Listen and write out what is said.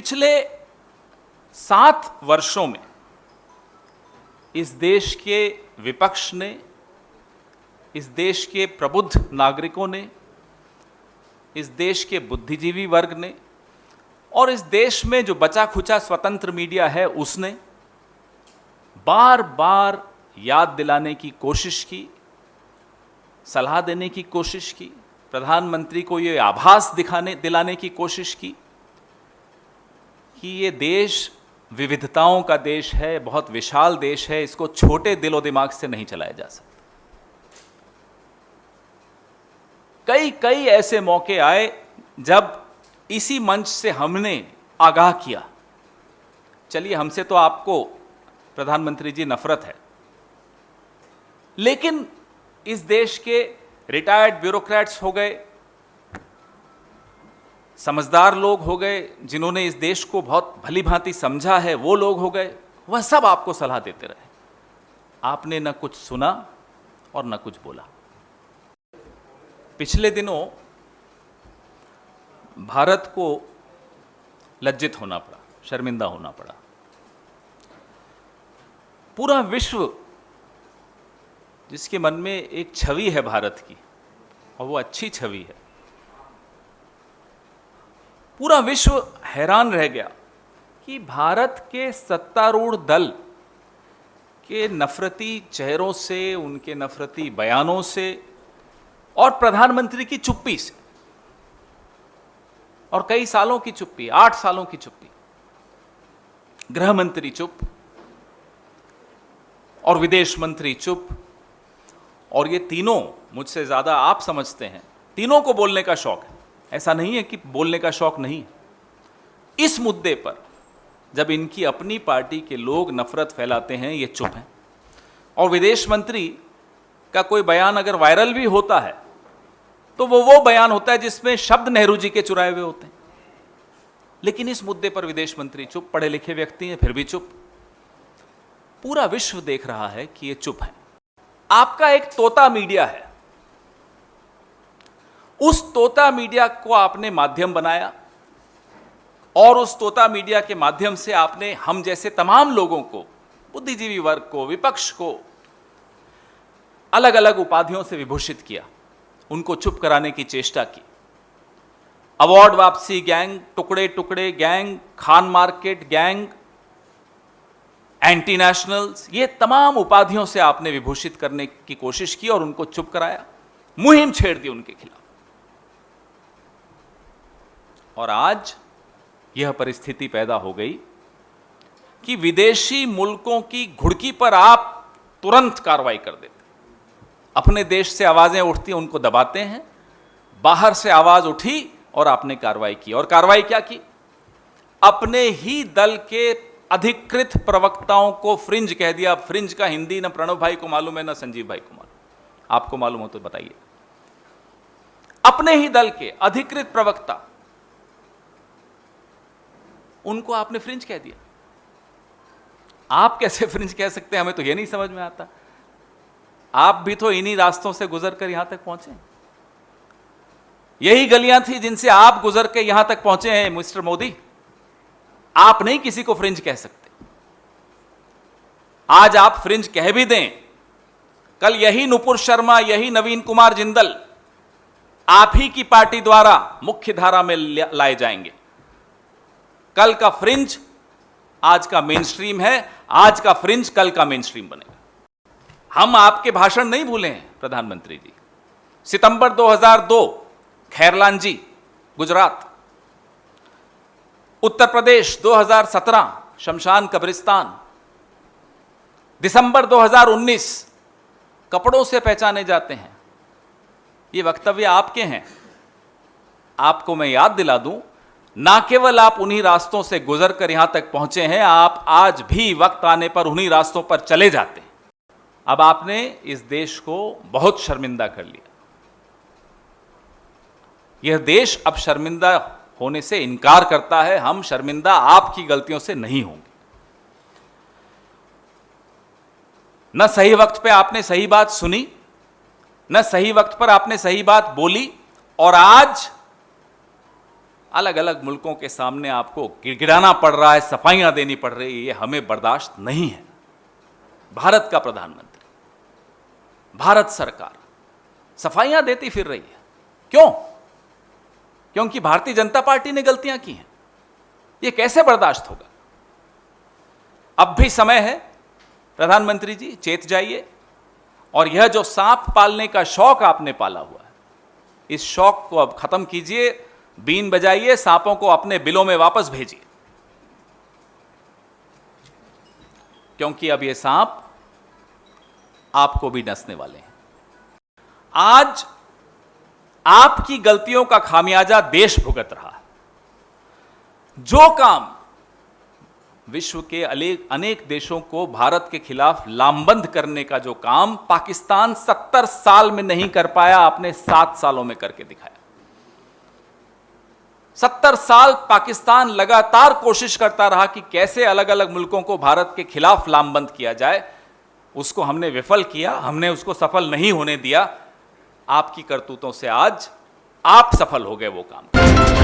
पिछले 7 वर्षों में इस देश के विपक्ष ने, इस देश के प्रबुद्ध नागरिकों ने, इस देश के बुद्धिजीवी वर्ग ने और इस देश में जो बचा खुचा स्वतंत्र मीडिया है उसने बार बार याद दिलाने की कोशिश की, सलाह देने की कोशिश की, प्रधानमंत्री को ये आभास दिलाने की कोशिश की कि ये देश विविधताओं का देश है, बहुत विशाल देश है, इसको छोटे दिलो दिमाग से नहीं चलाया जा सकता। कई ऐसे मौके आए जब इसी मंच से हमने आगाह किया, चलिए हमसे तो आपको प्रधानमंत्री जी नफरत है, लेकिन इस देश के रिटायर्ड ब्यूरोक्रेट्स हो गए, समझदार लोग हो गए, जिन्होंने इस देश को बहुत भली भांति समझा है, वो लोग हो गए, वह सब आपको सलाह देते रहे। आपने न कुछ सुना और न कुछ बोला। पिछले दिनों भारत को लज्जित होना पड़ा, शर्मिंदा होना पड़ा। पूरा विश्व जिसके मन में एक छवि है भारत की, और वो अच्छी छवि है, पूरा विश्व हैरान रह गया कि भारत के सत्तारूढ़ दल के नफरती चेहरों से, उनके नफरती बयानों से और प्रधानमंत्री की चुप्पी से, और कई सालों की चुप्पी, 8 सालों की चुप्पी, गृह मंत्री चुप और विदेश मंत्री चुप, और ये तीनों, मुझसे ज्यादा आप समझते हैं, तीनों को बोलने का शौक है। ऐसा नहीं है कि बोलने का शौक नहीं है। इस मुद्दे पर जब इनकी अपनी पार्टी के लोग नफरत फैलाते हैं, ये चुप हैं। और विदेश मंत्री का कोई बयान अगर वायरल भी होता है तो वो बयान होता है जिसमें शब्द नेहरू जी के चुराए हुए होते हैं। लेकिन इस मुद्दे पर विदेश मंत्री चुप, पढ़े लिखे व्यक्ति हैं फिर भी चुप। पूरा विश्व देख रहा है कि ये चुप है। आपका एक तोता मीडिया है, उस तोता मीडिया को आपने माध्यम बनाया और उस तोता मीडिया के माध्यम से आपने हम जैसे तमाम लोगों को, बुद्धिजीवी वर्ग को, विपक्ष को अलग अलग उपाधियों से विभूषित किया, उनको चुप कराने की चेष्टा की। अवार्ड वापसी गैंग, टुकड़े टुकड़े gang, Khan market gang, anti nationals, ये तमाम उपाधियों से आपने विभूषित करने की कोशिश की और उनको चुप कराया, मुहिम छेड़ दी उनके खिलाफ। और आज यह परिस्थिति पैदा हो गई कि विदेशी मुल्कों की घुड़की पर आप तुरंत कार्रवाई कर देते। अपने देश से आवाजें उठती, उनको दबाते हैं। बाहर से आवाज उठी और आपने कार्रवाई की। और कार्रवाई क्या की? अपने ही दल के अधिकृत प्रवक्ताओं को फ्रिंज कह दिया। फ्रिंज का हिंदी न प्रणव भाई को मालूम है, न संजीव भाई को मालूम। आपको मालूम हो तो बताइए। अपने ही दल के अधिकृत प्रवक्ता, उनको आपने फ्रिंज कह दिया। आप कैसे फ्रिंज कह सकते हैं, हमें तो यह नहीं समझ में आता। आप भी तो इन्हीं रास्तों से गुजरकर यहां तक पहुंचे। यही गलियां थी जिनसे आप गुजर के यहां तक पहुंचे हैं मिस्टर मोदी। आप नहीं किसी को फ्रिंज कह सकते। आज आप फ्रिंज कह भी दें, कल यही नुपुर शर्मा, यही नवीन कुमार जिंदल आप ही की पार्टी द्वारा मुख्य धारा में लाए जाएंगे। कल का फ्रिंज आज का मेन स्ट्रीम है, आज का फ्रिंज कल का मेन स्ट्रीम बनेगा। हम आपके भाषण नहीं भूले हैं प्रधानमंत्री जी। सितंबर 2002 खैरलान जी, गुजरात। उत्तर प्रदेश 2017 शमशान कब्रिस्तान। दिसंबर 2019 कपड़ों से पहचाने जाते हैं। ये वक्तव्य आपके हैं। आपको मैं याद दिला दूं, ना केवल आप उन्हीं रास्तों से गुजरकर यहां तक पहुंचे हैं, आप आज भी वक्त आने पर उन्हीं रास्तों पर चले जाते हैं। अब आपने इस देश को बहुत शर्मिंदा कर लिया। यह देश अब शर्मिंदा होने से इनकार करता है। हम शर्मिंदा आपकी गलतियों से नहीं होंगे। न सही वक्त पे आपने सही बात सुनी, न सही वक्त पर आपने सही बात बोली, और आज अलग अलग मुल्कों के सामने आपको गिड़गिड़ाना पड़ रहा है, सफाइयां देनी पड़ रही है, ये हमें बर्दाश्त नहीं है। भारत का प्रधानमंत्री, भारत सरकार सफाइयां देती फिर रही है। क्यों? क्योंकि भारतीय जनता पार्टी ने गलतियां की हैं। ये कैसे बर्दाश्त होगा? अब भी समय है, प्रधानमंत्री जी चेत जाइए, और यह जो सांप पालने का शौक आपने पाला हुआ है, इस शौक को अब खत्म कीजिए, बीन बजाइए, सांपों को अपने बिलों में वापस भेजिए, क्योंकि अब ये सांप आपको भी डसने वाले हैं। आज आपकी गलतियों का खामियाजा देश भुगत रहा है। जो काम विश्व के अनेक देशों को भारत के खिलाफ लामबंद करने का जो काम पाकिस्तान 70 साल में नहीं कर पाया, आपने 7 सालों में करके दिखाया। 70 साल पाकिस्तान लगातार कोशिश करता रहा कि कैसे अलग अलग मुल्कों को भारत के खिलाफ लामबंद किया जाए, उसको हमने विफल किया, हमने उसको सफल नहीं होने दिया। आपकी करतूतों से आज आप सफल हो गए वो काम।